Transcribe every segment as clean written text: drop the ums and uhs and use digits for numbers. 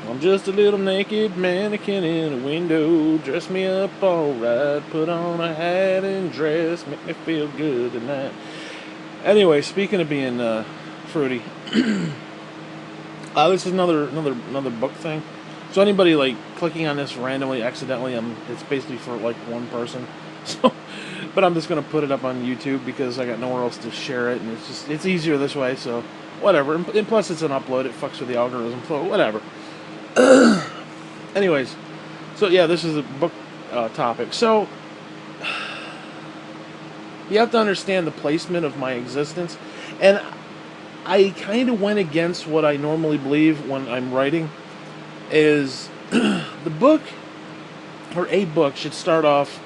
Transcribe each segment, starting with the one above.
I'm just a little naked mannequin in a window. Dress me up alright, put on a hat and dress, make me feel good tonight. Anyway, speaking of being fruity, this is another book thing. So anybody like clicking on this randomly, accidentally, it's basically for like one person. So, but I'm just gonna put it up on YouTube because I got nowhere else to share it, and it's easier this way. So whatever. And plus, it's an upload. It fucks with the algorithm. So whatever. Anyways, so yeah, this is a book topic. So you have to understand the placement of my existence, and I kind of went against what I normally believe when I'm writing. Is the book or a book should start off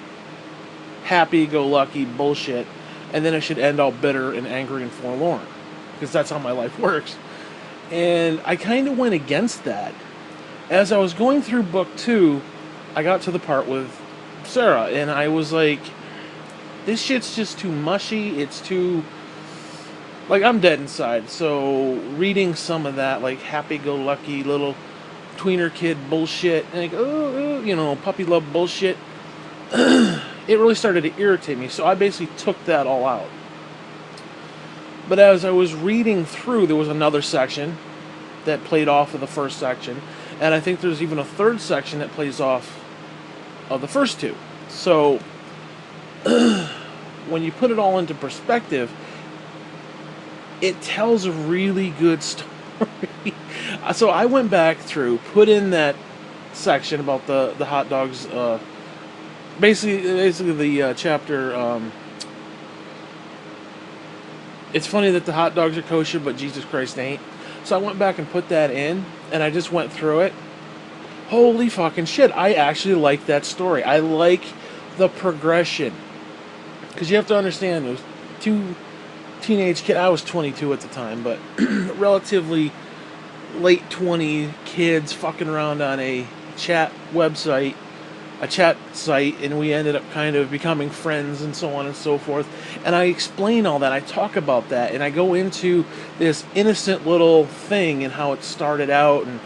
happy-go-lucky bullshit, and then it should end all bitter and angry and forlorn, because that's how my life works. And I kind of went against that. As I was going through book 2, I got to the part with Sarah, and I was like, this shit's just too mushy, it's too... Like, I'm dead inside, so reading some of that, like, happy-go-lucky little tweener kid bullshit, and like, puppy love bullshit, it really started to irritate me, so I basically took that all out. But as I was reading through, there was another section that played off of the first section, and I think there's even a third section that plays off of the first two. So, when you put it all into perspective, it tells a really good story. So I went back through, put in that section about the hot dogs, basically the chapter, it's funny that the hot dogs are kosher, but Jesus Christ ain't. So I went back and put that in, and I just went through it. Holy fucking shit, I actually like that story. I like the progression. Because you have to understand, those two teenage kids, I was 22 at the time, but relatively late 20 kids fucking around on a chat website, a chat site, and we ended up kind of becoming friends and so on and so forth. And I explain all that, I talk about that, and I go into this innocent little thing and how it started out, and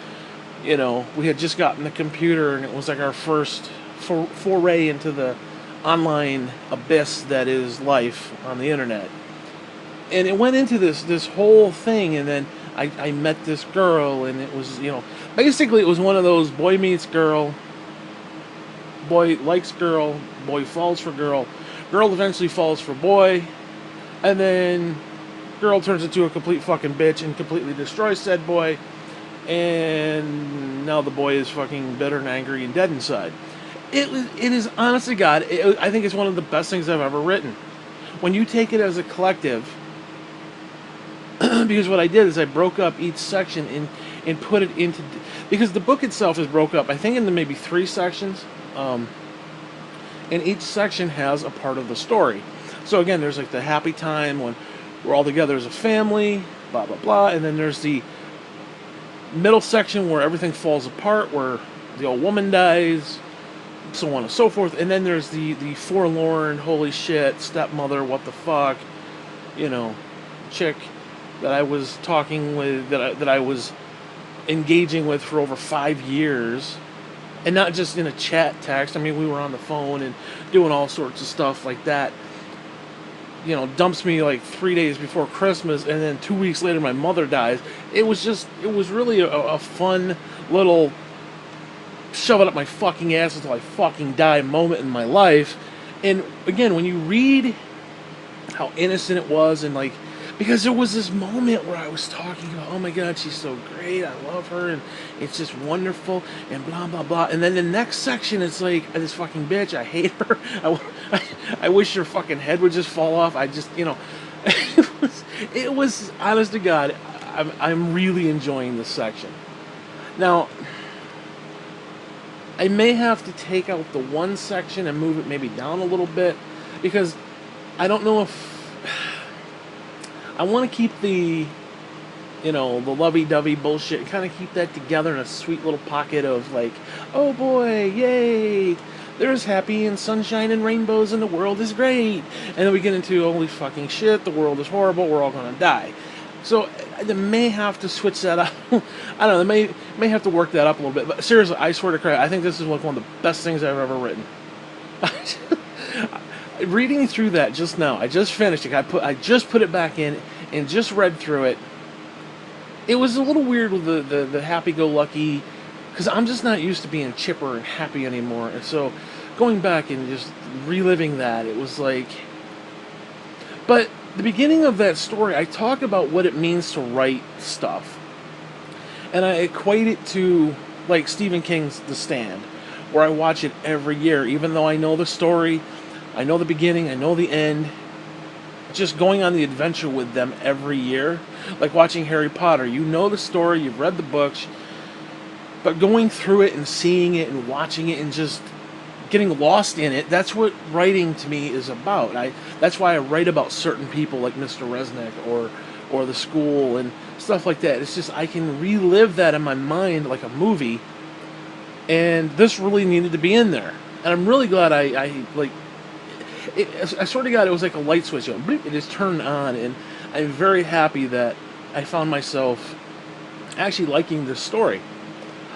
we had just gotten the computer, and it was like our first foray into the online abyss that is life on the internet. And it went into this whole thing, and then I met this girl, and it was, basically it was one of those boy meets girl, boy likes girl, boy falls for girl eventually falls for boy, and then girl turns into a complete fucking bitch and completely destroys said boy, and now the boy is fucking bitter and angry and dead inside. It is, honest to God, I think it's one of the best things I've ever written. When you take it as a collective, because what I did is I broke up each section and put it into... Because the book itself is broke up, I think, into maybe 3 sections. And each section has a part of the story. So again, there's like the happy time when we're all together as a family, blah, blah, blah. And then there's the middle section where everything falls apart, where the old woman dies, so on and so forth. And then there's the forlorn, holy shit, stepmother, what the fuck, chick that I was talking with, that I was engaging with for over 5 years, and not just in a chat text. I mean, we were on the phone and doing all sorts of stuff like that. Dumps me like 3 days before Christmas, and then 2 weeks later my mother dies. It was really a fun little shove it up my fucking ass until I fucking die moment in my life. And again, when you read how innocent it was, and like, because there was this moment where I was talking about, oh my God, she's so great, I love her, and it's just wonderful, and blah, blah, blah. And then the next section, it's like, this fucking bitch, I hate her, I wish her fucking head would just fall off. I just, it was, honest to God, I'm really enjoying this section. Now, I may have to take out the one section and move it maybe down a little bit, because I don't know if... I want to keep the lovey-dovey bullshit, kind of keep that together in a sweet little pocket of like, oh boy, yay, there's happy and sunshine and rainbows and the world is great. And then we get into, holy fucking shit, the world is horrible, we're all gonna die. So they may have to switch that up. I don't know. They may have to work that up a little bit. But seriously, I swear to Christ, I think this is like one of the best things I've ever written. Reading through that just now, I just finished it. I just put it back in and just read through it. It was a little weird with the happy-go-lucky, because I'm just not used to being chipper and happy anymore. And so going back and just reliving that, it was like... But the beginning of that story, I talk about what it means to write stuff. And I equate it to, like, Stephen King's The Stand, where I watch it every year, even though I know the story, I know the beginning, I know the end. Just going on the adventure with them every year, like watching Harry Potter. You know the story, you've read the books, but going through it and seeing it and watching it and just getting lost in it, that's what writing to me is about. That's why I write about certain people like Mr. Resnick or the school and stuff like that. It's just I can relive that in my mind like a movie, and this really needed to be in there. And I'm really glad I swear to God, it was like a light switch. It just turned on, and I'm very happy that I found myself actually liking this story.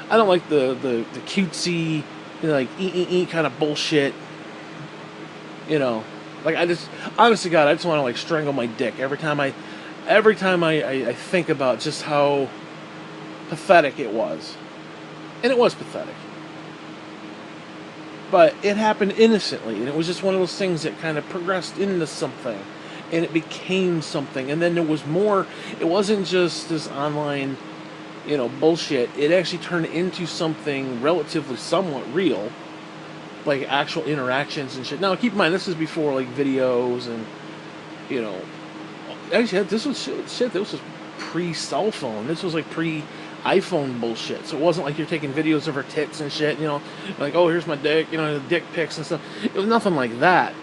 I don't like the cutesy, like kind of bullshit. Like I just, honest to God, I just want to like strangle my dick every time I think about just how pathetic it was, and it was pathetic. But it happened innocently, and it was just one of those things that kind of progressed into something, and it became something, and then there was more. It wasn't just this online, bullshit. It actually turned into something relatively somewhat real, like actual interactions and shit. Now, keep in mind, this is before, like, videos and, actually, this was shit. This was pre-cell phone. This was, like, pre-iPhone bullshit. So it wasn't like you're taking videos of her tits and shit, like, oh, here's my dick, the dick pics and stuff. It was nothing like that,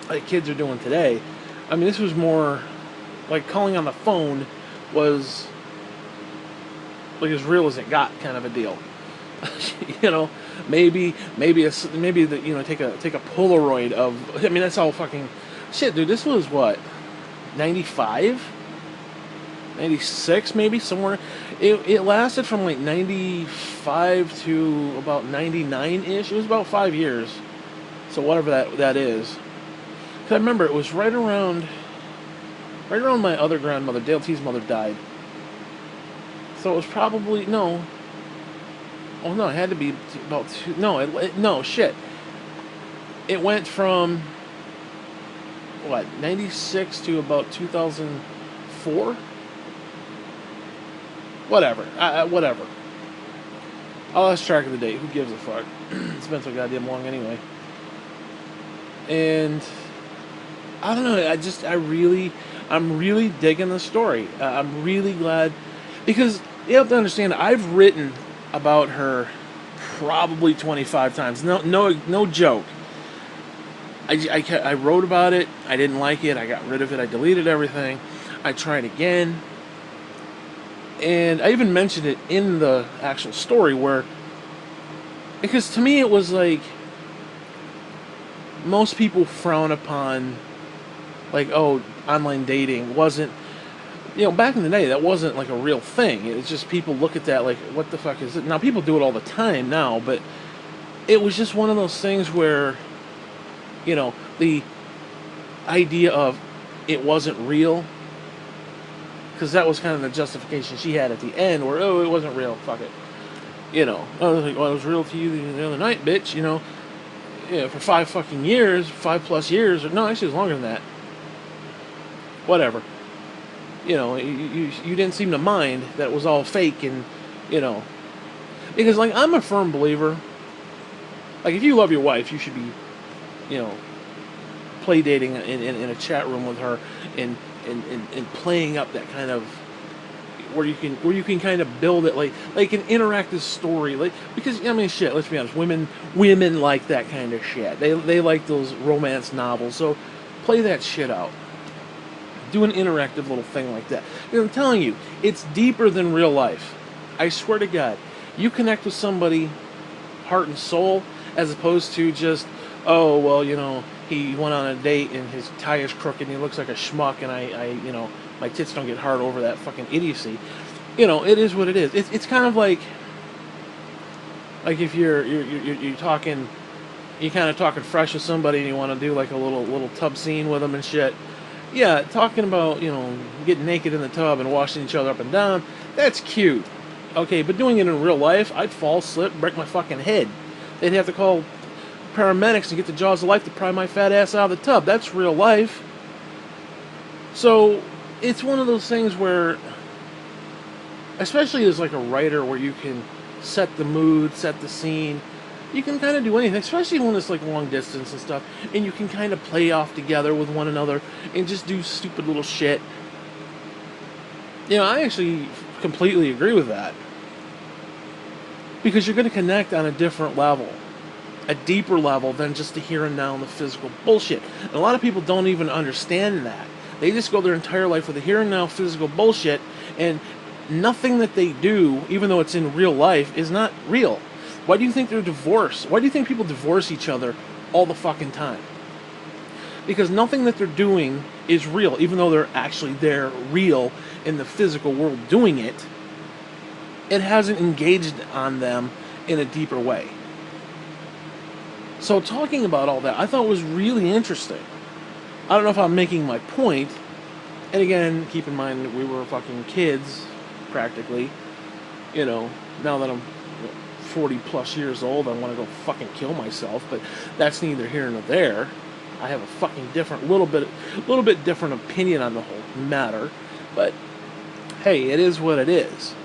like kids are doing today. I mean, this was more, like, calling on the phone was, like, as real as it got kind of a deal. Maybe take a Polaroid of, I mean, that's all fucking shit, dude. This was what, 95, 96, maybe somewhere. It lasted from like 95 to about 99-ish. It was about 5 years. So whatever that is. 'Cause I remember it was right around my other grandmother, Dale T's mother, died. So it was probably, no. Oh no, it had to be about two. No, shit. It went from what, 96 to about 2004. Whatever. Whatever. I lost track of the date. Who gives a fuck? It's been so goddamn long anyway. And I don't know. I'm really digging the story. I'm really glad, because you have to understand, I've written about her probably 25 times. No joke. I wrote about it. I didn't like it. I got rid of it. I deleted everything. I tried again. And I even mentioned it in the actual story because to me it was like, most people frown upon, like, oh, online dating wasn't, back in the day, that wasn't like a real thing. It's just people look at that like, what the fuck is it? Now, people do it all the time now, but it was just one of those things where, the idea of it wasn't real, because that was kind of the justification she had at the end, where, oh, it wasn't real, fuck it. I was like, well, it was real to you the other night, bitch, for 5 fucking years, 5+ years, or no, actually it was longer than that. Whatever. You didn't seem to mind that it was all fake, and, because, like, I'm a firm believer, like, if you love your wife, you should be, play dating in a chat room with her, and playing up that kind of, where you can kind of build it like an interactive story, like, because, I mean, shit, let's be honest, women like that kind of shit. They like those romance novels, so play that shit out. Do an interactive little thing like that. I'm telling you, it's deeper than real life. I swear to God, you connect with somebody heart and soul, as opposed to just oh, well, he went on a date and his tie is crooked and he looks like a schmuck, and my tits don't get hard over that fucking idiocy. It is what it is. It's kind of like if you're talking, you kind of talking fresh with somebody and you want to do like a little tub scene with them and shit. Yeah, talking about getting naked in the tub and washing each other up and down, that's cute. Okay, but doing it in real life, I'd fall, slip, break my fucking head. They'd have to call paramedics and get the jaws of life to pry my fat ass out of the tub. That's real life. So it's one of those things where, especially as like a writer, where you can set the mood, set the scene. You can kind of do anything, especially when it's like long distance and stuff, and you can kind of play off together with one another and just do stupid little shit. I actually completely agree with that. Because you're going to connect on a different level, a deeper level than just the here and now and the physical bullshit. And a lot of people don't even understand that. They just go their entire life with the here and now physical bullshit, and nothing that they do, even though it's in real life, is not real. Why do you think they're divorced? Why do you think people divorce each other all the fucking time? Because nothing that they're doing is real, even though they're real in the physical world doing it. It hasn't engaged on them in a deeper way. So talking about all that, I thought was really interesting. I don't know if I'm making my point. And again, keep in mind that we were fucking kids, practically. Now that I'm 40 plus years old, I want to go fucking kill myself, but that's neither here nor there. I have a fucking little bit different opinion on the whole matter, but hey, it is what it is.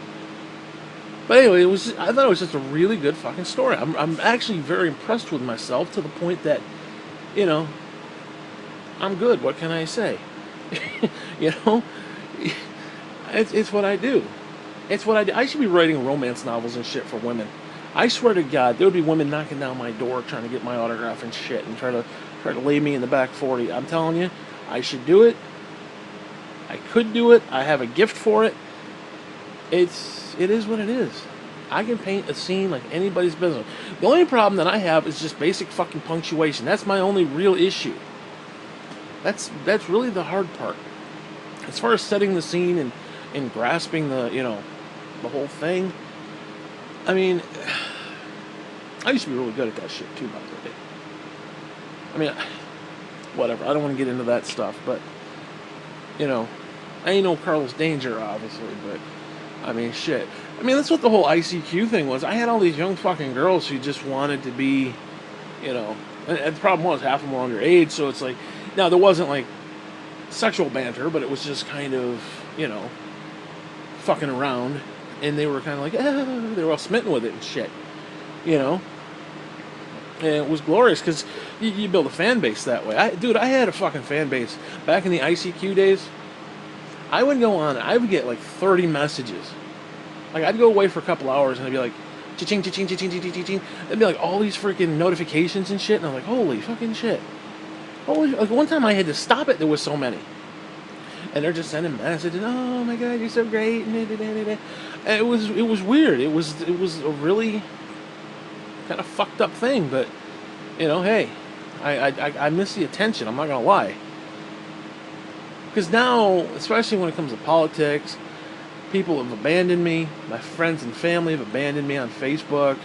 But anyway, I thought it was just a really good fucking story. I'm actually very impressed with myself, to the point that, I'm good. What can I say? It's what I do. It's what I do. I should be writing romance novels and shit for women. I swear to God, there would be women knocking down my door trying to get my autograph and shit, and try to lay me in the back 40. I'm telling you, I should do it. I could do it. I have a gift for it. It is what it is. I can paint a scene like anybody's business. The only problem that I have is just basic fucking punctuation. That's my only real issue. That's really the hard part. As far as setting the scene and grasping the whole thing. I mean, I used to be really good at that shit too, by the way. I mean, whatever. I don't want to get into that stuff, but I ain't no Carlos Danger, obviously, but I mean, shit. I mean, that's what the whole ICQ thing was. I had all these young fucking girls who just wanted to be, and the problem was half of them were underage, so it's like, now there wasn't like sexual banter, but it was just kind of, fucking around, and they were kind of like, they were all smitten with it and shit, and it was glorious, because you build a fan base that way. I had a fucking fan base back in the ICQ days. I would go on, I would get like 30 messages. Like, I'd go away for a couple hours, and I'd be like, cha-ching, cha-ching, cha-ching, cha-ching, cha-ching. There'd be like all these freaking notifications and shit, and I'm like, holy fucking shit. Like, one time I had to stop it, there was so many. And they're just sending messages, oh my God, you're so great, and it was weird. It was a really kind of fucked up thing, but, hey, I miss the attention, I'm not gonna lie. Because now, especially when it comes to politics, people have abandoned me. My friends and family have abandoned me on Facebook.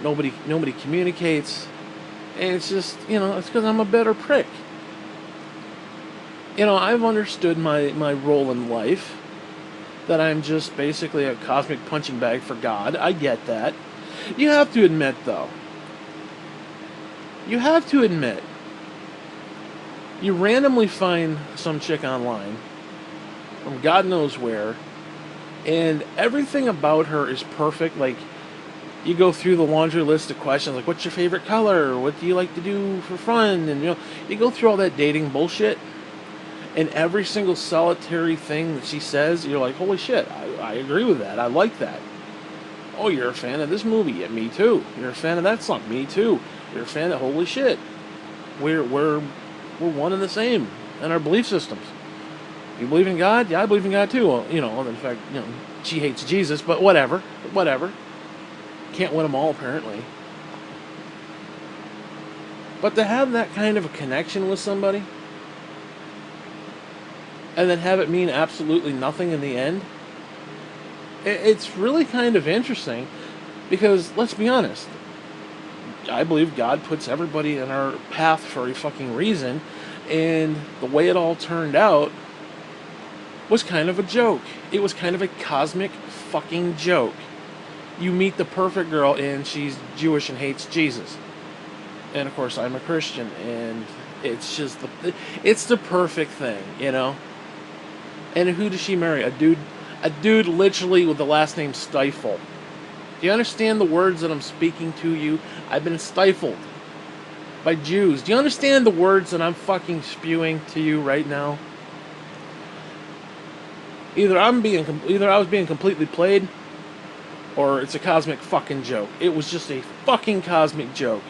Nobody communicates. And it's just, it's because I'm a better prick. I've understood my role in life. That I'm just basically a cosmic punching bag for God. I get that. You have to admit, though. You randomly find some chick online from God knows where, and everything about her is perfect. Like, you go through the laundry list of questions, like, what's your favorite color? What do you like to do for fun? And, you go through all that dating bullshit, and every single solitary thing that she says, you're like, holy shit, I agree with that. I like that. Oh, you're a fan of this movie? Yeah, me too. You're a fan of that song? Me too. You're a fan of, holy shit. We're one and the same in our belief systems. You believe in God? Yeah, I believe in God too. Well, in fact, she hates Jesus, but whatever. Can't win them all, apparently. But to have that kind of a connection with somebody, and then have it mean absolutely nothing in the end, it's really kind of interesting. Because, let's be honest, I believe God puts everybody in our path for a fucking reason, and the way it all turned out was kind of a joke. It was kind of a cosmic fucking joke. You meet the perfect girl, and she's Jewish and hates Jesus. And of course, I'm a Christian, and it's just it's the perfect thing, you know? And who does she marry? A dude literally with the last name Stifle. Do you understand the words that I'm speaking to you? I've been stifled by Jews. Do you understand the words that I'm fucking spewing to you right now? Either I was being completely played, or it's a cosmic fucking joke. It was just a fucking cosmic joke.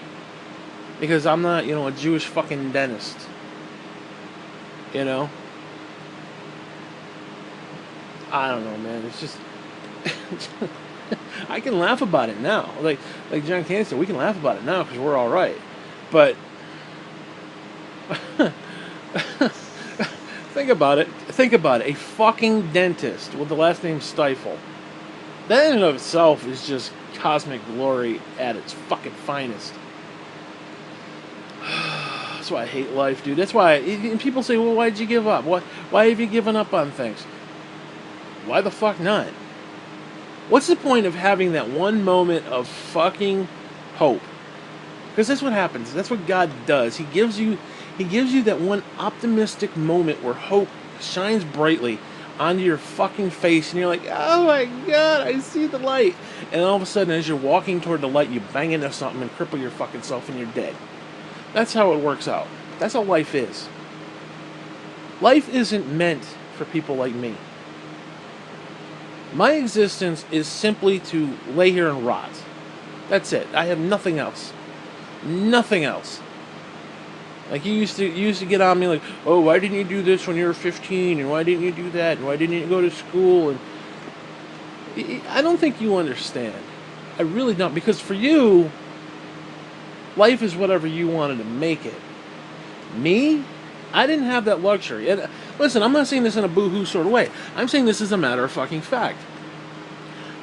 Because I'm not, a Jewish fucking dentist. You know? I don't know, man. It's just... I can laugh about it now. Like John Candy said, we can laugh about it now because we're all right. But... Think about it. A fucking dentist with the last name Stifle. That in and of itself is just cosmic glory at its fucking finest. That's why I hate life, dude. That's why... And people say, well, why'd you give up? Why have you given up on things? Why the fuck not? What's the point of having that one moment of fucking hope? Because that's what happens. That's what God does. He gives you that one optimistic moment where hope shines brightly onto your fucking face, and you're like, oh my God, I see the light. And all of a sudden, as you're walking toward the light, you bang into something and cripple your fucking self, and you're dead. That's how it works out. That's how life is. Life isn't meant for people like me. My existence is simply to lay here and rot. That's it. I have nothing else. Nothing else. Like you used to get on me like, oh, why didn't you do this when you were 15? And why didn't you do that? And why didn't you go to school? And I don't think you understand. I really don't. Because for you, life is whatever you wanted to make it. Me? I didn't have that luxury. And listen, I'm not saying this in a boo-hoo sort of way. I'm saying this as a matter of fucking fact.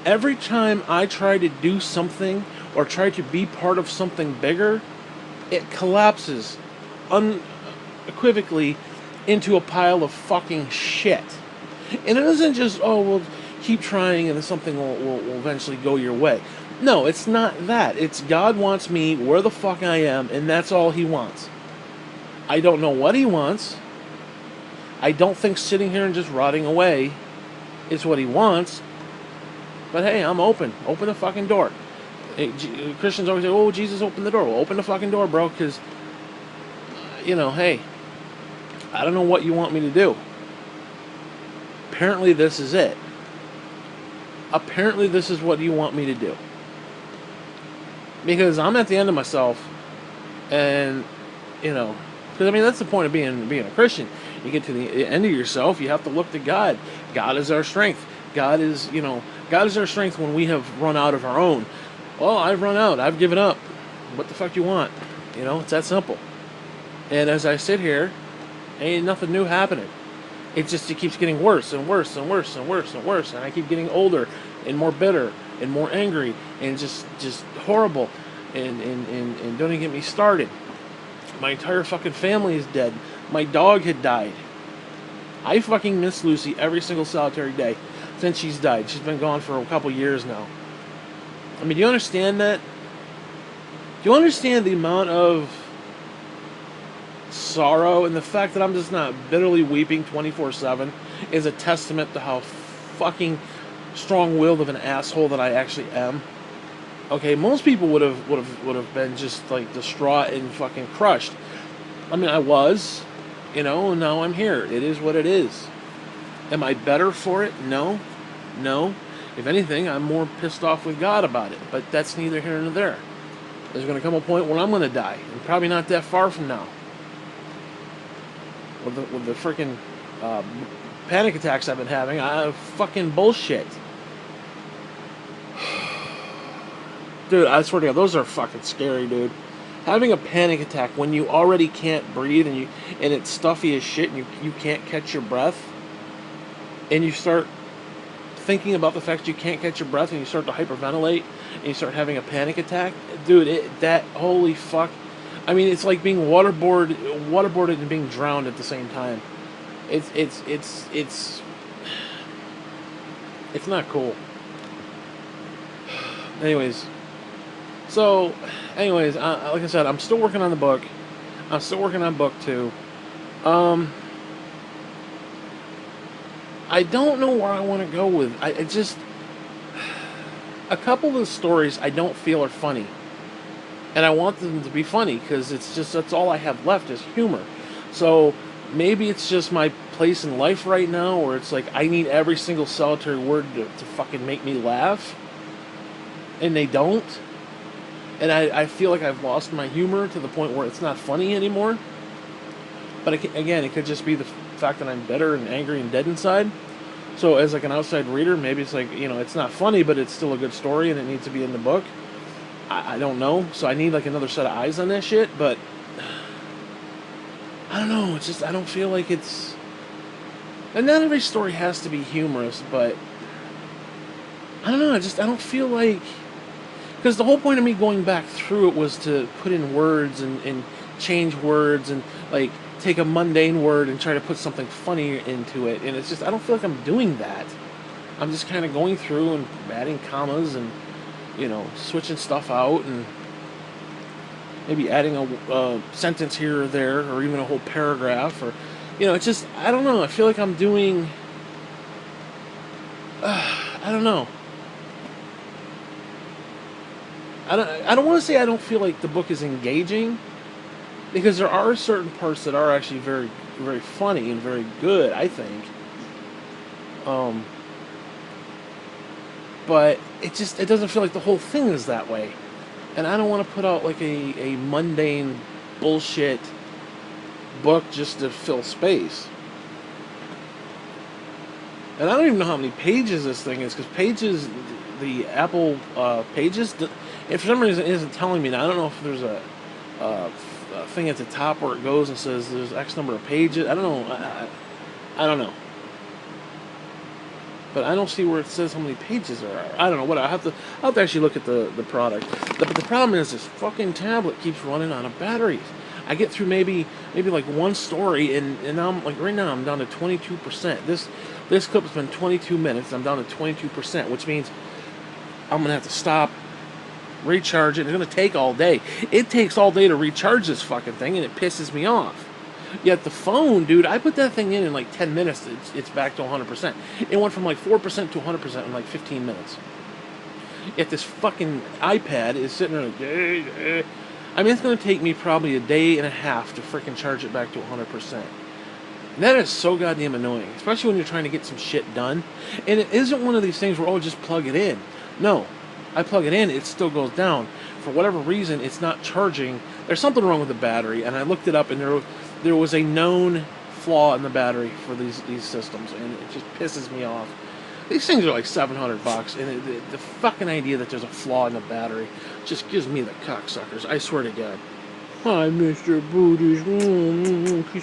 Every time I try to do something or try to be part of something bigger, it collapses unequivocally into a pile of fucking shit. And it isn't just, oh, well, keep trying and then something will eventually go your way. No, it's not that. It's God wants me where the fuck I am, and that's all He wants. I don't know what He wants. I don't think sitting here and just rotting away is what He wants. But hey, I'm open. Open the fucking door. Christians always say, oh, Jesus opened the door. Well, open the fucking door, bro, because, hey, I don't know what you want me to do. Apparently this is it. Apparently this is what you want me to do. Because I'm at the end of myself, and, because, that's the point of being a Christian. You get to the end of yourself, you have to look to God. God is our strength. God is our strength when we have run out of our own. Well, I've run out. I've given up. What the fuck do you want? It's that simple. And as I sit here, ain't nothing new happening. It keeps getting worse and worse and worse and worse and worse. And I keep getting older and more bitter and more angry and just horrible. And don't even get me started. My entire fucking family is dead. My dog had died. I fucking miss Lucy every single solitary day since she's died. She's been gone for a couple years now. I mean, do you understand that? Do you understand the amount of sorrow and the fact that I'm just not bitterly weeping 24/7 is a testament to how fucking strong-willed of an asshole that I actually am? Okay, most people would have been just like distraught and fucking crushed. I mean, I was, and now I'm here. It is what it is. Am I better for it? No. If anything, I'm more pissed off with God about it. But that's neither here nor there. There's going to come a point when I'm going to die, and probably not that far from now. With the freaking panic attacks I've been having, fucking bullshit. Dude, I swear to God, those are fucking scary, dude. having a panic attack when you already can't breathe and it's stuffy as shit and you can't catch your breath, and you start thinking about the fact you can't catch your breath and you start to hyperventilate and you start having a panic attack, dude, that holy fuck. I mean, it's like being waterboarded and being drowned at the same time. It's not cool. Anyways, like I said, I'm still working on the book. I'm still working on book 2. I don't know where I want to go with. I just, a couple of the stories I don't feel are funny, and I want them to be funny because it's just that's all I have left is humor. So maybe it's just my place in life right now, where it's like I need every single solitary word to fucking make me laugh, and they don't. And I feel like I've lost my humor to the point where it's not funny anymore. But again, it could just be the fact that I'm bitter and angry and dead inside. So as like an outside reader, maybe it's like, it's not funny, but it's still a good story and it needs to be in the book. I don't know. So I need like another set of eyes on that shit. But I don't know. It's just, I don't feel like it's... And not every story has to be humorous, but I don't know. I don't feel like... Because the whole point of me going back through it was to put in words and change words and like take a mundane word and try to put something funny into it. And it's just, I don't feel like I'm doing that. I'm just kind of going through and adding commas and, switching stuff out and maybe adding a sentence here or there or even a whole paragraph or, it's just, I don't know. I feel like I'm doing, I don't know. I don't want to say I don't feel like the book is engaging, because there are certain parts that are actually very, very funny and very good, I think. But it doesn't feel like the whole thing is that way. And I don't want to put out like a mundane bullshit book just to fill space. And I don't even know how many pages this thing is, because Pages, the Apple Pages, and for some reason it isn't telling me now. I don't know if there's a thing at the top where it goes and says there's X number of pages. I don't know. I don't know. But I don't see where it says how many pages there are. I don't know. What I'll have to actually look at the product. But the problem is this fucking tablet keeps running out of batteries. I get through maybe like one story and now I'm like right now I'm down to 22%. This clip's been 22 minutes. I'm down to 22%, which means I'm gonna have to stop, recharge it. It's gonna take all day. It takes all day to recharge this fucking thing, and it pisses me off. Yet the phone, dude, I put that thing in like 10 minutes. It's back to 100%. It went from like 4% to 100% in like 15 minutes. Yet this fucking iPad is sitting there like, I mean, it's going to take me probably a day and a half to freaking charge it back to 100%. And that is so goddamn annoying, especially when you're trying to get some shit done. And it isn't one of these things where, just plug it in. No, I plug it in, it still goes down. For whatever reason, it's not charging. There's something wrong with the battery, and I looked it up, and there was a known flaw in the battery for these systems, and it just pisses me off. These things are like $700, and the fucking idea that there's a flaw in the battery just gives me the cocksuckers. I swear to God. Hi, Mr. Booties.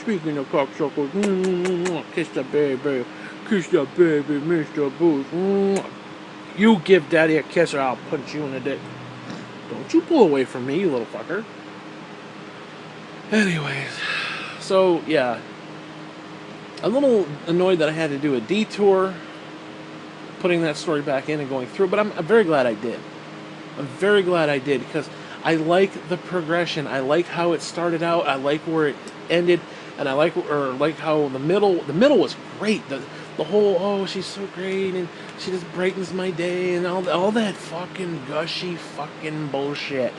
Speaking of cocksuckers, kiss the baby. Kiss the baby, Mr. Booties. You give Daddy a kiss or I'll punch you in the dick. Don't you pull away from me, you little fucker. Anyways, so yeah. A little annoyed that I had to do a detour putting that story back in and going through, but I'm very glad I did. I'm very glad I did, because I like the progression. I like how it started out. I like where it ended, and I like how the middle was great. The whole, she's so great and she just brightens my day and all that fucking gushy fucking bullshit.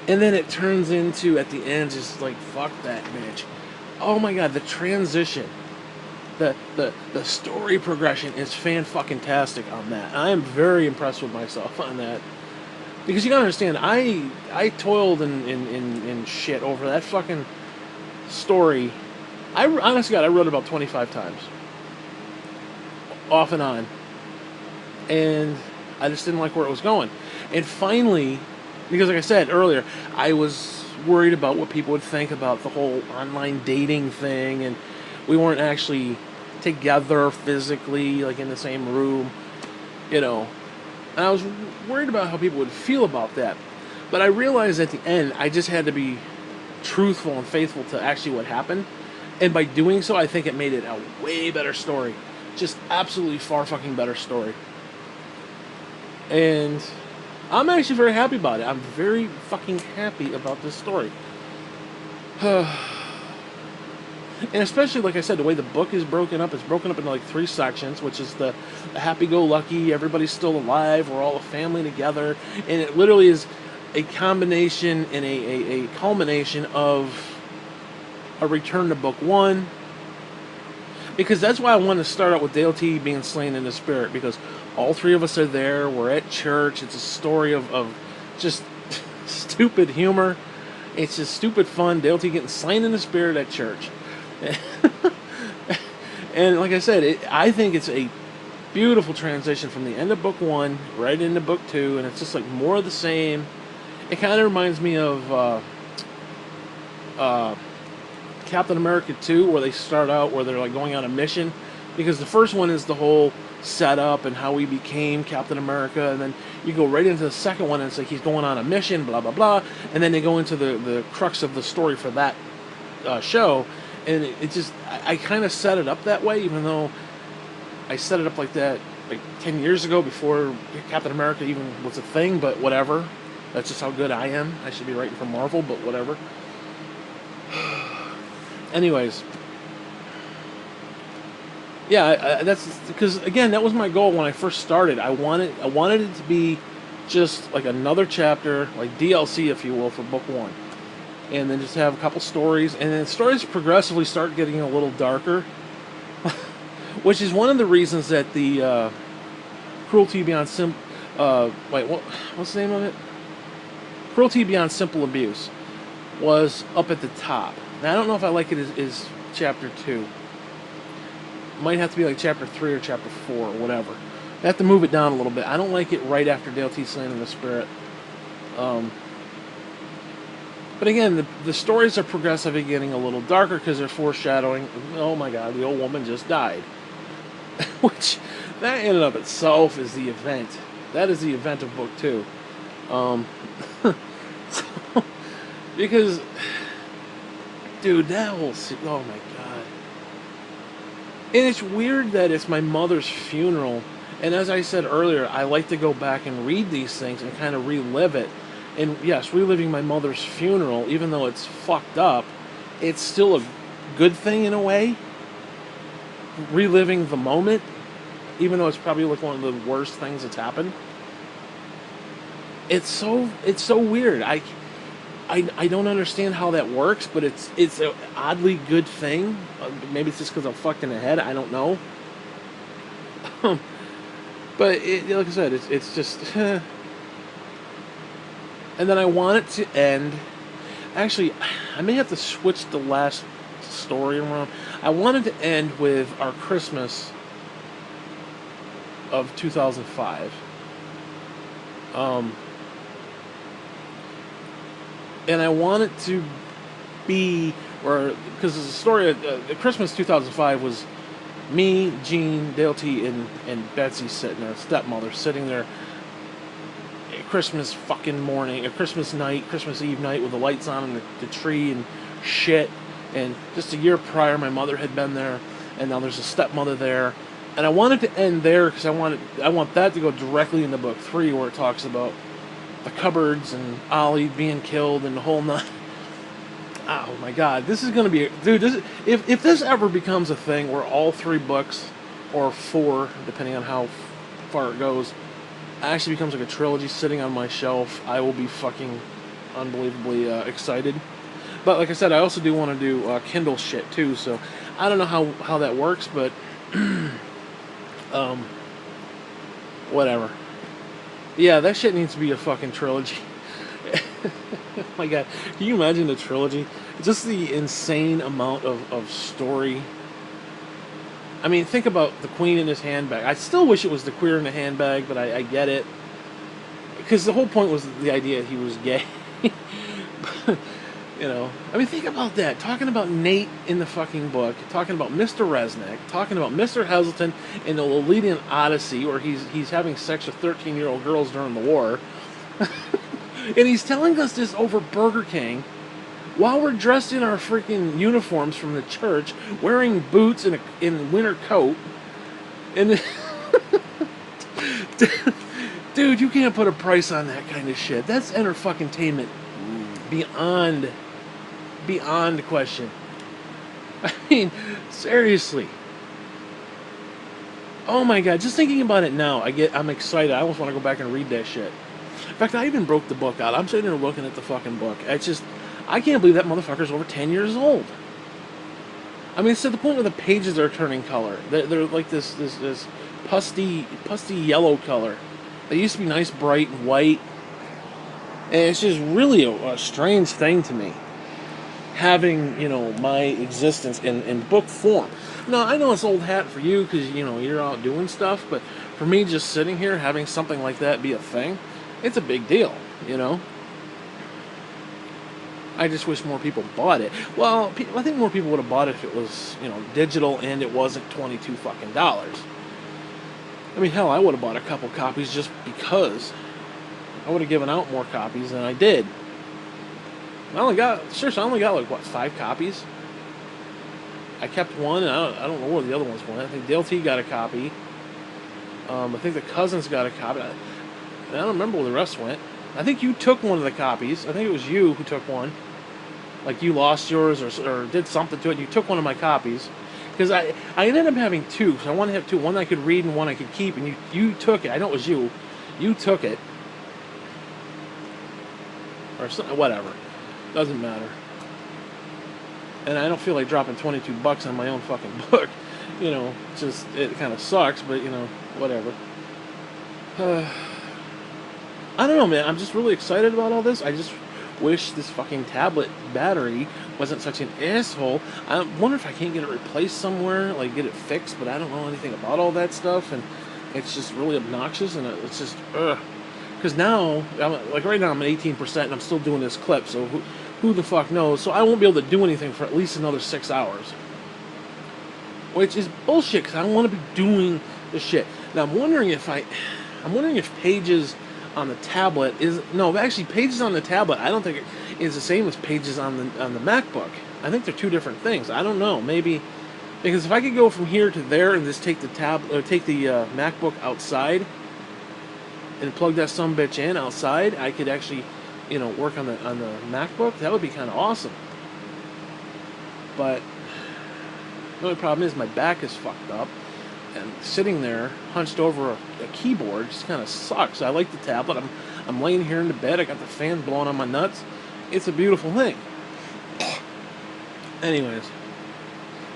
And then it turns into, at the end, just like, fuck that bitch. Oh my God, the transition. The story progression is fan-fucking-tastic on that. I am very impressed with myself on that. Because you gotta understand, I toiled in shit over that fucking story. Honestly, God, I wrote it about 25 times. Off and on. And I just didn't like where it was going. And finally, Because like I said earlier, I was worried about what people would think about the whole online dating thing, and we weren't actually together physically, like in the same room, you know. And I was worried about how people would feel about that. But I realized at the end, I just had to be truthful and faithful to actually what happened. And by doing so, I think it made it a way better story. Just absolutely far fucking better story. And I'm actually very happy about it. I'm very fucking happy about this story. And especially, like I said, the way the book is broken up, it's broken up into like 3 sections, which is the happy-go-lucky, everybody's still alive, we're all a family together, and it literally is a combination and a culmination of a return to book 1, because that's why I wanted to start out with Dale T being slain in the spirit, because all 3 of us are there, we're at church, it's a story of just stupid humor, it's just stupid fun, Dale T getting slain in the spirit at church. And like I said, I think it's a beautiful transition from the end of book 1 right into book 2, and it's just like more of the same. It kind of reminds me of Captain America 2, where they start out where they're like going on a mission, because the first one is the whole setup and how he became Captain America, and then you go right into the second one and it's like he's going on a mission, blah blah blah, and then they go into the crux of the story for that show. And it just, I kind of set it up that way, even though I set it up like that like 10 years ago before Captain America even was a thing, but whatever. That's just how good I am. I should be writing for Marvel, but whatever. Anyways. Yeah, that's because, again, that was my goal when I first started. I wanted it to be just like another chapter, like DLC, if you will, for book 1. And then just have a couple stories, and then stories progressively start getting a little darker, which is one of the reasons that the Cruelty Beyond what's the name of it? Cruelty Beyond Simple Abuse was up at the top. Now, I don't know if I like it as chapter 2. Might have to be like chapter 3 or chapter 4 or whatever. I have to move it down a little bit. I don't like it right after Dale T. Slain in the Spirit. But again, the stories are progressively getting a little darker because they're foreshadowing, oh my god, the old woman just died. Which, that in and of itself is the event. That is the event of book 2. Because, dude, that whole oh my god. And it's weird that it's my mother's funeral, and as I said earlier, I like to go back and read these things and kind of relive it. And yes, reliving my mother's funeral, even though it's fucked up, it's still a good thing in a way. Reliving the moment, even though it's probably like one of the worst things that's happened. It's so weird. I don't understand how that works, but it's an oddly good thing. Maybe it's just because I'm fucked in the head. I don't know. But like I said, it's just. And then I want it to end. Actually, I may have to switch the last story around. I wanted to end with our Christmas of 2005. And I want it to be, because the story of Christmas 2005 was me, Gene, Dale T, and Betsy sitting there, stepmother, sitting there. Christmas fucking morning, a Christmas night, Christmas Eve night with the lights on and the tree and shit. And just a year prior, my mother had been there, and now there's a stepmother there. And I wanted to end there because I want that to go directly into book 3, where it talks about the cupboards and Ollie being killed and the whole nut. Oh my god, this is gonna be, dude. If this ever becomes a thing where all 3 books, or 4, depending on how far it goes, actually becomes like a trilogy sitting on my shelf, I will be fucking unbelievably excited. But like I said, I also do want to do Kindle shit too, so I don't know how that works, but whatever. Yeah, that shit needs to be a fucking trilogy. Oh my god, can you imagine the trilogy? Just the insane amount of story. I mean, think about the Queen in his handbag. I still wish it was the Queer in the Handbag, but I get it. because the whole point was the idea he was gay. You know, I mean, think about that. Talking about Nate in the fucking book, talking about Mr. Resnick, talking about Mr. Heselton in the Lolitian Odyssey, where he's having sex with 13-year-old girls during the war, and he's telling us this over Burger King, while we're dressed in our freaking uniforms from the church, wearing boots and a winter coat, and dude, you can't put a price on that kind of shit. That's enter-fucking-tainment beyond question. I mean, seriously. Oh my god, just thinking about it now, I'm excited. I almost want to go back and read that shit. In fact, I even broke the book out. I'm sitting there looking at the fucking book. I can't believe that motherfucker's over 10 years old. I mean, it's to the point where the pages are turning color. They're like this pusty yellow color. They used to be nice, bright white. And it's just really a strange thing to me, having, my existence in book form. Now, I know it's old hat for you because, you're out doing stuff, but for me, just sitting here having something like that be a thing, it's a big deal, I just wish more people bought it. Well, I think more people would have bought it if it was, digital and it wasn't $22 fucking dollars. I mean, hell, I would have bought a couple copies just because. I would have given out more copies than I did. I only got like, 5 copies? I kept one, and I don't know where the other ones went. I think Dale T got a copy. I think the cousins got a copy. I don't remember where the rest went. I think you took one of the copies. I think it was you who took one. Like you lost yours or did something to it. You took one of my copies. Because I ended up having 2. So I wanted to have 2. One I could read and one I could keep. And you took it. I know it was you. You took it. Or something, whatever. Doesn't matter. And I don't feel like dropping $22 on my own fucking book. It kind of sucks, but, whatever. I don't know, man. I'm just really excited about all this. I just wish this fucking tablet battery wasn't such an asshole. I wonder if I can't get it replaced somewhere, like get it fixed, but I don't know anything about all that stuff, and it's just really obnoxious, and it's just, ugh. Because now, right now I'm at 18% and I'm still doing this clip, so who the fuck knows? So I won't be able to do anything for at least another 6 hours. Which is bullshit, because I don't want to be doing this shit. Now I'm wondering if Pages on the tablet actually Pages on the tablet I don't think it is the same as Pages on the MacBook. I think they're two different things. I don't know, maybe, because if I could go from here to there and just take the MacBook outside and plug that sumbitch in outside, I could actually, work on the MacBook. That would be kind of awesome. But the only problem is my back is fucked up, and sitting there hunched over a keyboard just kind of sucks. I like the tablet. I'm laying here in the bed. I got the fan blowing on my nuts. It's a beautiful thing. Anyways,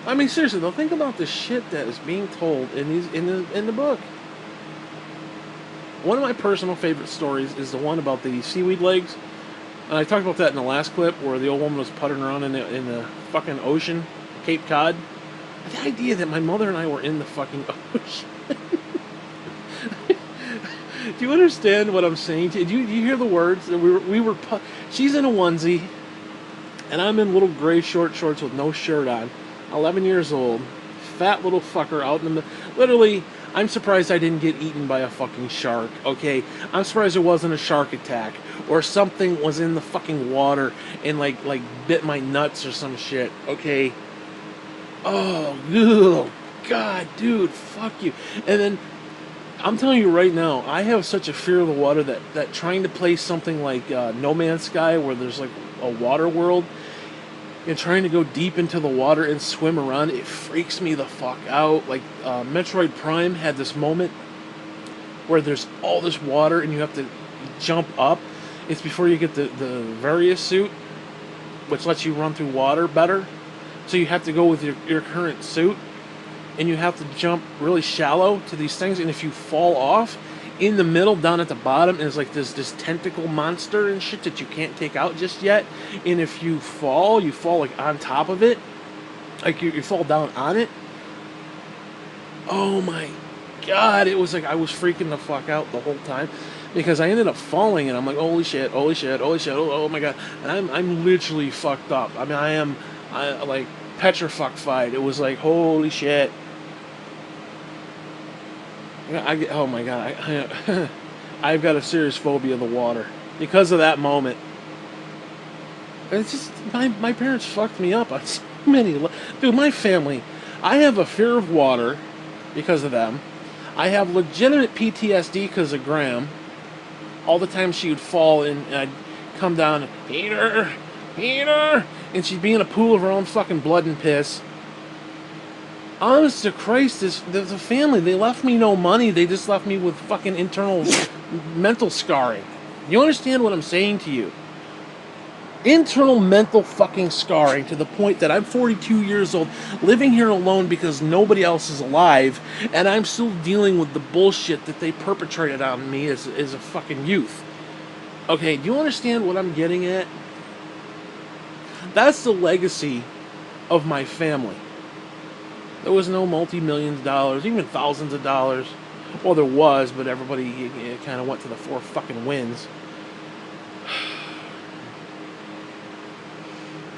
I mean, seriously though, think about the shit that is being told in the book. One of my personal favorite stories is the one about the seaweed legs. And I talked about that in the last clip where the old woman was puttering around in the fucking ocean, Cape Cod. The idea that my mother and I were in the fucking ocean. Do you understand what I'm saying? Do you hear the words? She's in a onesie, and I'm in little gray short shorts with no shirt on. 11 years old, fat little fucker out in the middle. Literally, I'm surprised I didn't get eaten by a fucking shark, okay? I'm surprised there wasn't a shark attack, or something was in the fucking water and like bit my nuts or some shit, okay? Oh, God, dude, fuck you. And then, I'm telling you right now, I have such a fear of the water that trying to play something like No Man's Sky, where there's like a water world, and trying to go deep into the water and swim around, it freaks me the fuck out. Like, Metroid Prime had this moment where there's all this water and you have to jump up. It's before you get the Various suit, which lets you run through water better. So you have to go with your current suit, and you have to jump really shallow to these things, and if you fall off, in the middle, down at the bottom, is like this tentacle monster and shit that you can't take out just yet. And if you fall like on top of it, like you fall down on it. Oh my God, it was like I was freaking the fuck out the whole time because I ended up falling and I'm like, holy shit, holy shit, holy shit, oh my God. And I'm literally fucked up. I mean, I like petrified. It was like, holy shit. Oh my God, I've got a serious phobia of the water because of that moment. It's just my parents fucked me up on so many. Dude, my family, I have a fear of water because of them. I have legitimate PTSD because of Graham. All the time she would fall and I'd come down, Peter, Peter, and she'd be in a pool of her own fucking blood and piss. Honest to Christ, the family, they left me no money. They just left me with fucking internal mental scarring. You understand what I'm saying to you? Internal mental fucking scarring to the point that I'm 42 years old, living here alone because nobody else is alive, and I'm still dealing with the bullshit that they perpetrated on me as a fucking youth. Okay, do you understand what I'm getting at? That's the legacy of my family. There was no multi-millions of dollars, even thousands of dollars. Well, there was, but everybody kind of went to the four fucking winds.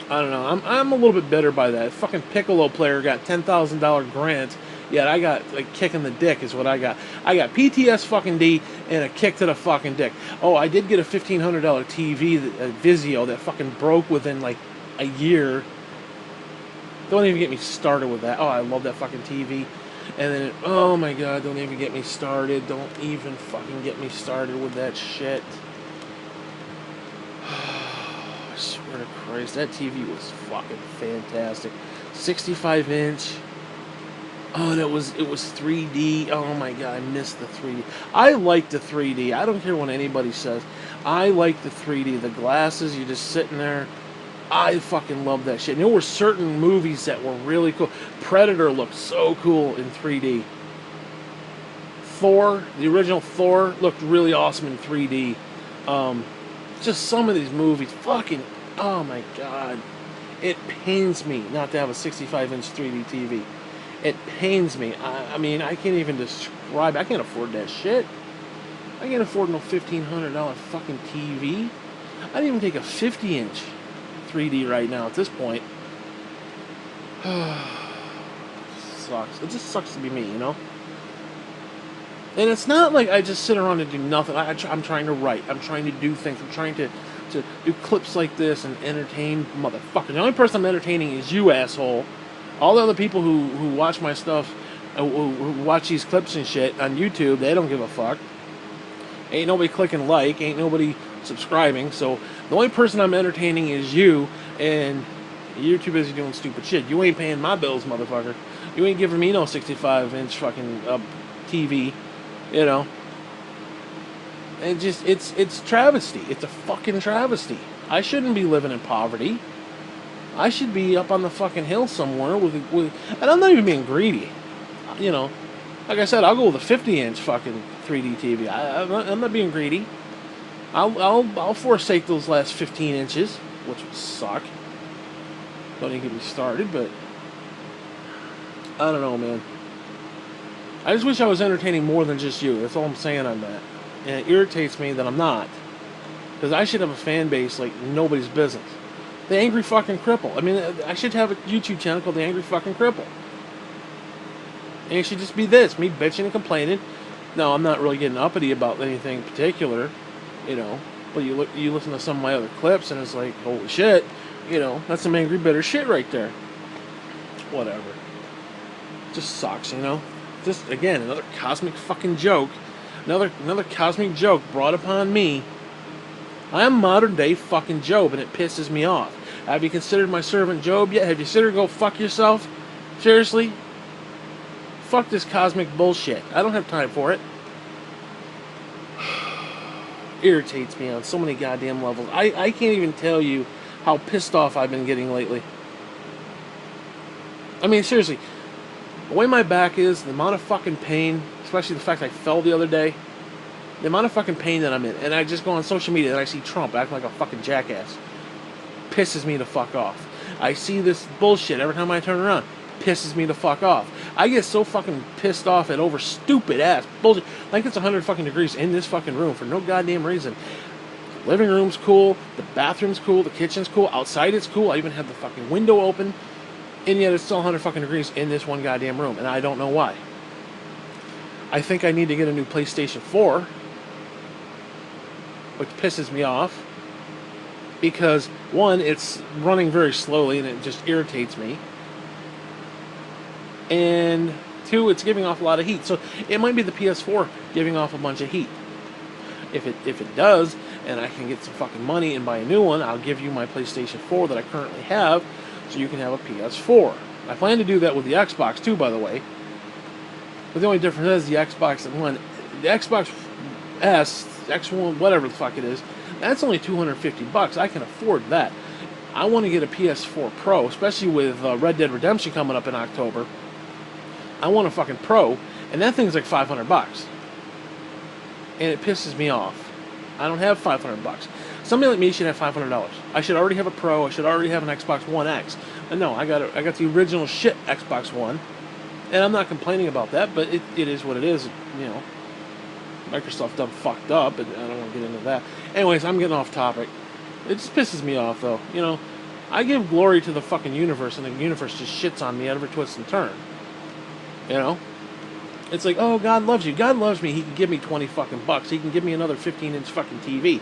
I don't know. I'm a little bit bitter by that. Fucking piccolo player got $10,000 grant, yet I got a kick in the dick is what I got. I got PTS fucking D and a kick to the fucking dick. Oh, I did get a $1,500 TV, a Vizio, that fucking broke within like a year. Don't even get me started with that. Oh, I love that fucking TV. And then, oh my God, don't even get me started. Don't even fucking get me started with that shit. I swear to Christ, that TV was fucking fantastic. 65-inch. Oh, and it was 3D. Oh my God, I missed the 3D. I like the 3D. I don't care what anybody says. I like the 3D. The glasses, you're just sitting there. I fucking love that shit. And there were certain movies that were really cool. Predator looked so cool in 3D. Thor, the original Thor, looked really awesome in 3D. Just some of these movies, fucking, oh my God. It pains me not to have a 65-inch 3D TV. It pains me. I mean, I can't even describe. I can't afford that shit. I can't afford no $1,500 fucking TV. I didn't even take a 50-inch 3D right now at this point. Sucks. It just sucks to be me, you know? And it's not like I just sit around and do nothing. I'm trying to write. I'm trying to do things. I'm trying to do clips like this and entertain motherfuckers. The only person I'm entertaining is you, asshole. All the other people who watch my stuff, who watch these clips and shit on YouTube, they don't give a fuck. Ain't nobody clicking like. Ain't nobody subscribing. So the only person I'm entertaining is you, and you're too busy doing stupid shit. You ain't paying my bills, motherfucker. You ain't giving me no 65-inch fucking TV, you know. And just it's travesty. It's a fucking travesty. I shouldn't be living in poverty. I should be up on the fucking hill somewhere with and I'm not even being greedy, you know. Like I said, I'll go with a 50-inch fucking 3D TV. I'm not being greedy. I'll forsake those last 15 inches, which would suck. Don't even get me started, but I don't know, man. I just wish I was entertaining more than just you. That's all I'm saying on that. And it irritates me that I'm not. Because I should have a fan base like nobody's business. The Angry Fucking Cripple. I mean, I should have a YouTube channel called The Angry Fucking Cripple. And it should just be this, me bitching and complaining. No, I'm not really getting uppity about anything in particular, you know. But you listen to some of my other clips, and it's like, holy shit, you know, that's some angry, bitter shit right there. Whatever. Just sucks, you know. Just, again, another cosmic fucking joke. Another cosmic joke brought upon me. I am modern day fucking Job, and it pisses me off. Have you considered my servant Job yet? Have you considered go fuck yourself? Seriously? Fuck this cosmic bullshit. I don't have time for it. Irritates me on so many goddamn levels. I can't even tell you how pissed off I've been getting lately. I mean, seriously. The way my back is, the amount of fucking pain, especially the fact I fell the other day, the amount of fucking pain that I'm in, and I just go on social media and I see Trump acting like a fucking jackass. Pisses me the fuck off. I see this bullshit every time I turn around. pisses me the fuck off. I get so fucking pissed off at over stupid ass bullshit. Like it's 100 fucking degrees in this fucking room for no goddamn reason. The living room's cool, the bathroom's cool, the kitchen's cool, outside it's cool. I even have the fucking window open, and yet it's still 100 fucking degrees in this one goddamn room, and I don't know why. I think I need to get a new PlayStation 4, which pisses me off. Because, one, it's running very slowly and it just irritates me. And, two, it's giving off a lot of heat. So, it might be the PS4 giving off a bunch of heat. If it does, and I can get some fucking money and buy a new one, I'll give you my PlayStation 4 that I currently have, so you can have a PS4. I plan to do that with the Xbox, too, by the way. But the only difference is the Xbox One, the Xbox S, X1, whatever the fuck it is, that's only $250. I can afford that. I want to get a PS4 Pro, especially with Red Dead Redemption coming up in October. I want a fucking Pro, and that thing's like $500. And it pisses me off. I don't have $500. Somebody like me should have $500. I should already have a Pro. I should already have an Xbox One X. And no, I got the original shit Xbox One, and I'm not complaining about that. But it is what it is. You know, Microsoft done fucked up, and I don't want to get into that. Anyways, I'm getting off topic. It just pisses me off, though. You know, I give glory to the fucking universe, and the universe just shits on me at every twist and turn. You know? It's like, oh, God loves you. God loves me. He can give me 20 fucking bucks. He can give me another 15-inch fucking TV.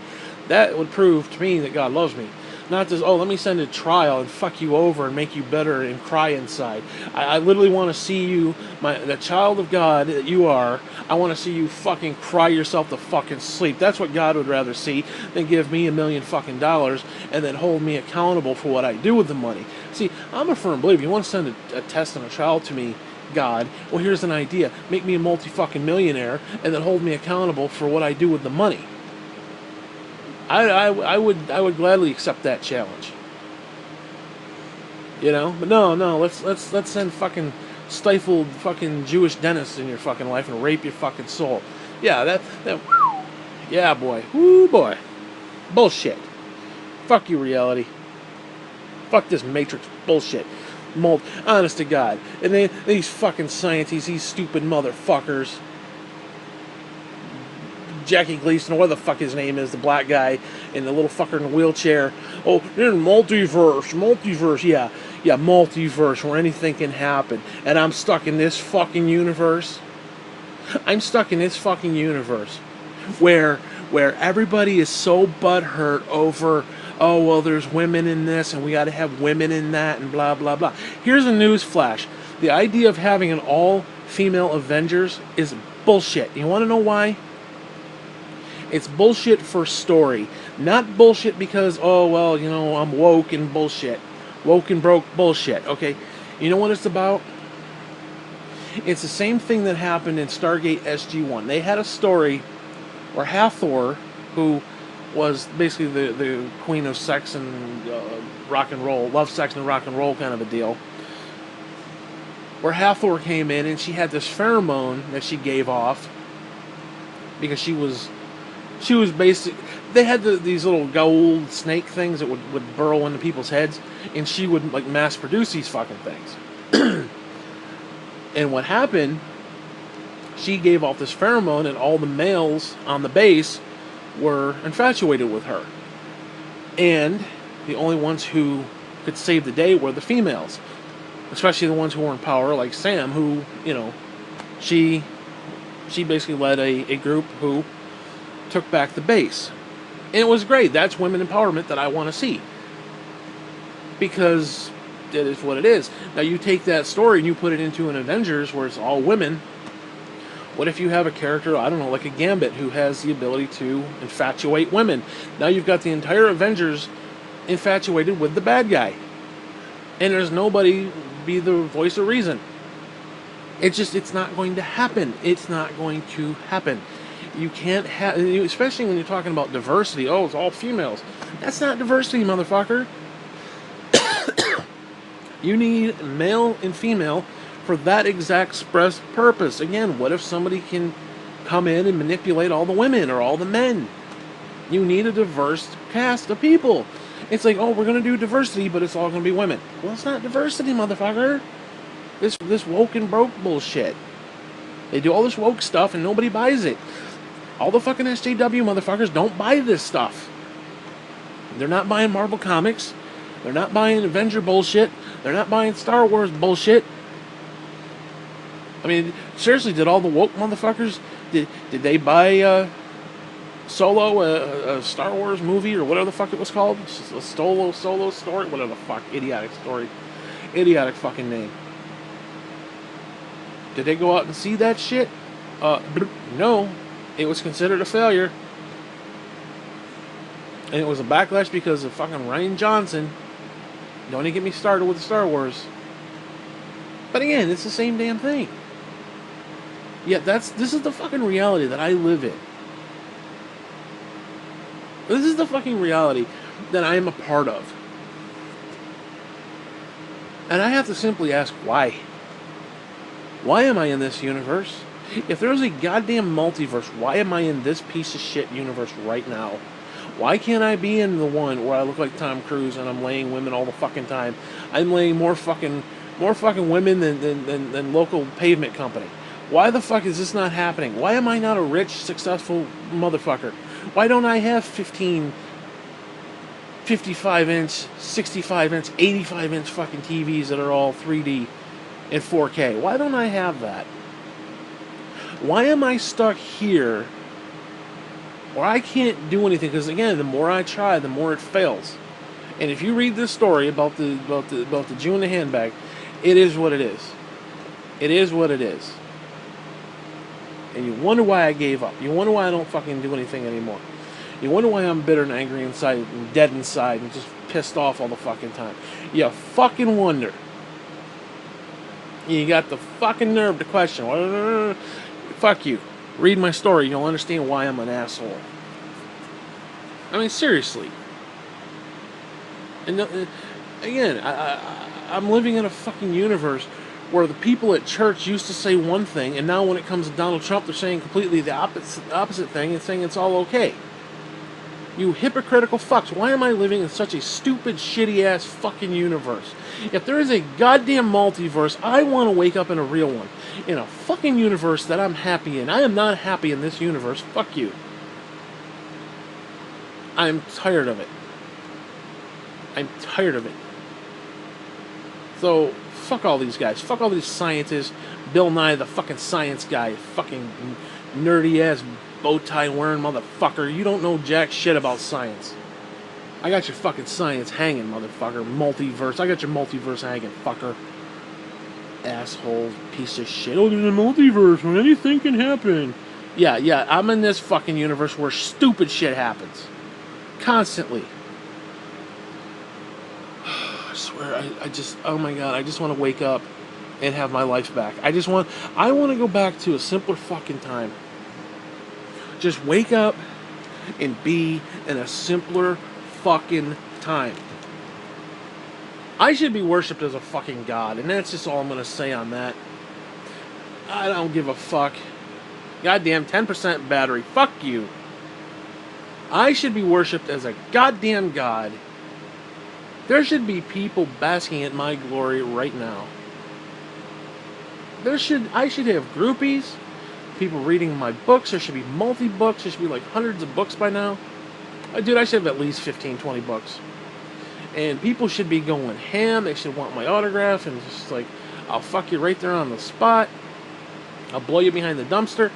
That would prove to me that God loves me. Not just, oh, let me send a trial and fuck you over and make you better and cry inside. I literally want to see you, the child of God that you are, I want to see you fucking cry yourself to fucking sleep. That's what God would rather see than give me $1 million fucking dollars and then hold me accountable for what I do with the money. See, I'm a firm believer. You want to send a test and a trial to me, God, well, here's an idea. Make me a multi-fucking millionaire and then hold me accountable for what I do with the money. I would gladly accept that challenge. You know? But no, let's send fucking stifled fucking Jewish dentists in your fucking life and rape your fucking soul. Yeah, that yeah, boy. Woo, boy. Bullshit. Fuck you, reality. Fuck this Matrix bullshit. Honest to God. And these fucking scientists, these stupid motherfuckers. Jackie Gleason, or what the fuck his name is, the black guy, and the little fucker in the wheelchair. Oh, there's multiverse, yeah, multiverse, where anything can happen. And I'm stuck in this fucking universe. I'm stuck in this fucking universe where everybody is so butthurt over, oh, well, there's women in this, and we gotta have women in that, and blah, blah, blah. Here's a news flash. The idea of having an all-female Avengers is bullshit. You wanna know why? It's bullshit for story. Not bullshit because, oh, well, you know, I'm woke and bullshit. Woke and broke bullshit. Okay, you know what it's about? It's the same thing that happened in Stargate SG-1. They had a story where Hathor, who was basically the queen of sex and rock and roll, love, sex, and rock and roll kind of a deal, where Hathor came in and she had this pheromone that she gave off because she was basically, they had these little gold snake things that would burrow into people's heads, and she would like mass produce these fucking things. And what happened, she gave off this pheromone, and all the males on the base were infatuated with her. And the only ones who could save the day were the females, especially the ones who were in power, like Sam, who, you know, she basically led a group who took back the base. And it was great. That's women empowerment that I want to see. Because it is what it is. Now you take that story and you put it into an Avengers where it's all women. What if you have a character, I don't know, like a Gambit, who has the ability to infatuate women? Now you've got the entire Avengers infatuated with the bad guy. And there's nobody be the voice of reason. It's not going to happen. It's not going to happen. You can't have, especially when you're talking about diversity. Oh, it's all females. That's not diversity, motherfucker. You need male and female for that exact express purpose. Again, what if somebody can come in and manipulate all the women or all the men? You need a diverse cast of people. It's like, oh, we're going to do diversity, but it's all going to be women. Well, it's not diversity, motherfucker. This woke and broke bullshit. They do all this woke stuff and nobody buys it. All the fucking SJW motherfuckers don't buy this stuff. They're not buying Marvel Comics. They're not buying Avenger bullshit. They're not buying Star Wars bullshit. I mean, seriously, did all the woke motherfuckers, did they buy Solo, a Star Wars movie, or whatever the fuck it was called? A Solo story? Whatever the fuck. Idiotic story. Idiotic fucking name. Did they go out and see that shit? No. It was considered a failure. And it was a backlash because of fucking Rian Johnson. Don't even get me started with the Star Wars. But again, it's the same damn thing. Yeah, this is the fucking reality that I live in. This is the fucking reality that I am a part of. And I have to simply ask why. Why am I in this universe? If there's a goddamn multiverse, why am I in this piece of shit universe right now? Why can't I be in the one where I look like Tom Cruise and I'm laying women all the fucking time? I'm laying more fucking women than local pavement company. Why the fuck is this not happening? Why am I not a rich, successful motherfucker? Why don't I have 15, 55-inch, 65-inch, 85-inch fucking TVs that are all 3D and 4K? Why don't I have that? Why am I stuck here where I can't do anything? Because again, the more I try, the more it fails. And if you read this story about the Jew in the handbag, it is what it is. It is what it is. And you wonder why I gave up. You wonder why I don't fucking do anything anymore. You wonder why I'm bitter and angry inside and dead inside and just pissed off all the fucking time. You fucking wonder. You got the fucking nerve to question. Fuck you. Read my story. You'll understand why I'm an asshole. I mean, seriously. And again, I'm living in a fucking universe where the people at church used to say one thing, and now when it comes to Donald Trump, they're saying completely the opposite thing and saying it's all okay. You hypocritical fucks. Why am I living in such a stupid, shitty-ass fucking universe? If there is a goddamn multiverse, I want to wake up in a real one. In a fucking universe that I'm happy in. I am not happy in this universe. Fuck you. I'm tired of it. I'm tired of it. So, fuck all these guys. Fuck all these scientists. Bill Nye, the fucking science guy. Fucking nerdy-ass bow tie wearing motherfucker. You don't know jack shit about science. I got your fucking science hanging, motherfucker. Multiverse. I got your multiverse hanging, fucker. Asshole piece of shit. Oh, there's a multiverse where anything can happen. Yeah, I'm in this fucking universe where stupid shit happens. Constantly. I swear, I just, oh my god, I just want to wake up and have my life back. I want to go back to a simpler fucking time. Just wake up and be in a simpler fucking time. I should be worshipped as a fucking god, and that's just all I'm going to say on that. I don't give a fuck. Goddamn 10% battery. Fuck you. I should be worshipped as a goddamn god. There should be people basking in my glory right now. I should have groupies, people reading my books. There should be multi-books. There should be like hundreds of books by now. Dude, I should have at least 15, 20 books. And people should be going ham. They should want my autograph. And it's just like, I'll fuck you right there on the spot. I'll blow you behind the dumpster.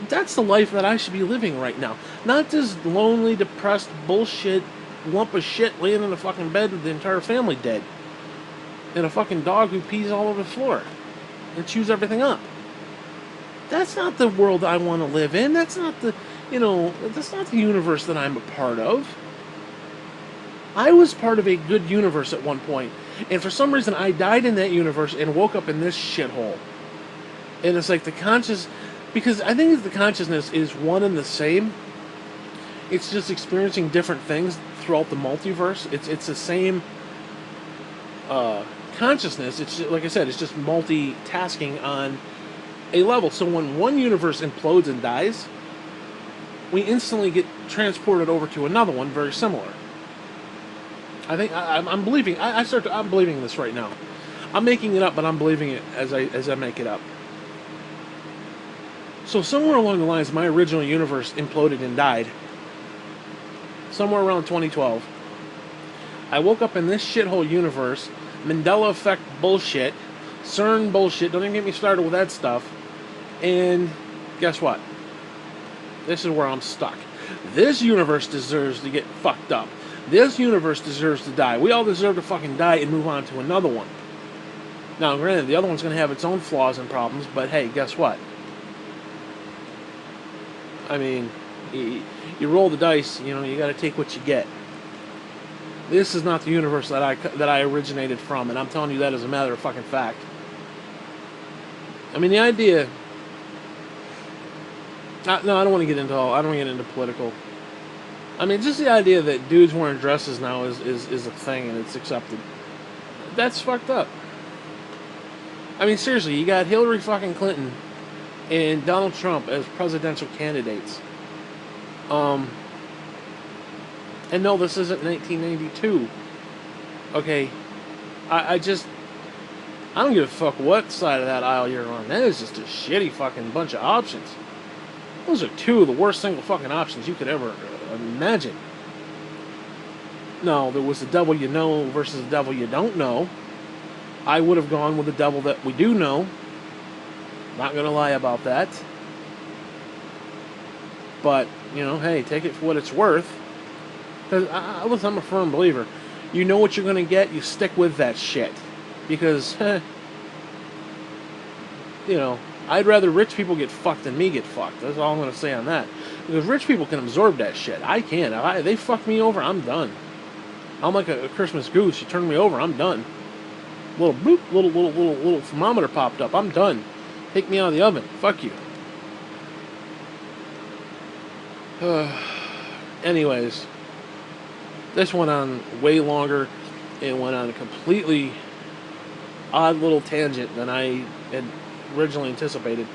That's the life that I should be living right now. Not this lonely, depressed bullshit lump of shit laying in a fucking bed with the entire family dead. And a fucking dog who pees all over the floor. And chews everything up. That's not the world I want to live in. That's not the, that's not the universe that I'm a part of. I was part of a good universe at one point, and for some reason I died in that universe and woke up in this shithole. And it's like because I think the consciousness is one and the same. It's just experiencing different things throughout the multiverse. It's the same consciousness. It's just, like I said, it's just multitasking on a level. So when one universe implodes and dies, we instantly get transported over to another one very similar. I think I'm believing. I'm believing this right now. I'm making it up, but I'm believing it as I make it up. So somewhere along the lines, my original universe imploded and died. Somewhere around 2012. I woke up in this shithole universe, Mandela effect bullshit, CERN bullshit, don't even get me started with that stuff, and guess what? This is where I'm stuck. This universe deserves to get fucked up. This universe deserves to die. We all deserve to fucking die and move on to another one. Now, granted, the other one's going to have its own flaws and problems, but hey, guess what? I mean, you roll the dice, you know, you got to take what you get. This is not the universe that I originated from, and I'm telling you that as a matter of fucking fact. I mean, the idea. No, I don't want to get into I don't want to get into political. I mean, just the idea that dudes wearing dresses now is a thing and it's accepted. That's fucked up. I mean, seriously, you got Hillary fucking Clinton and Donald Trump as presidential candidates. And no, this isn't 1992. Okay, I don't give a fuck what side of that aisle you're on. That is just a shitty fucking bunch of options. Those are two of the worst single fucking options you could ever imagine. No, there was the devil you know versus the devil you don't know. I would have gone with the devil that we do know. Not gonna lie about that. But, you know, hey, take it for what it's worth. Because, listen, I'm a firm believer. You know what you're gonna get, you stick with that shit. Because, you know, I'd rather rich people get fucked than me get fucked. That's all I'm going to say on that. Because rich people can absorb that shit. I can't. If they fuck me over, I'm done. I'm like a Christmas goose. You turn me over, I'm done. Little bloop, little thermometer popped up. I'm done. Take me out of the oven. Fuck you. Anyways, this went on way longer. It went on a completely odd little tangent than I had originally anticipated.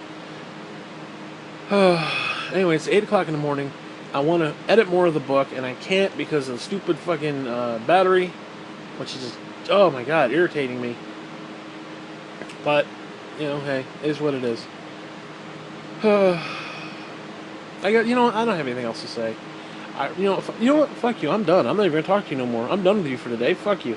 Anyway, it's 8 o'clock in the morning. I want to edit more of the book, and I can't because of the stupid fucking battery, which is just, oh my god, irritating me. But, you know, hey, it is what it is. I don't have anything else to say. You know what? Fuck you. I'm done. I'm not even gonna talk to you no more. I'm done with you for today. Fuck you.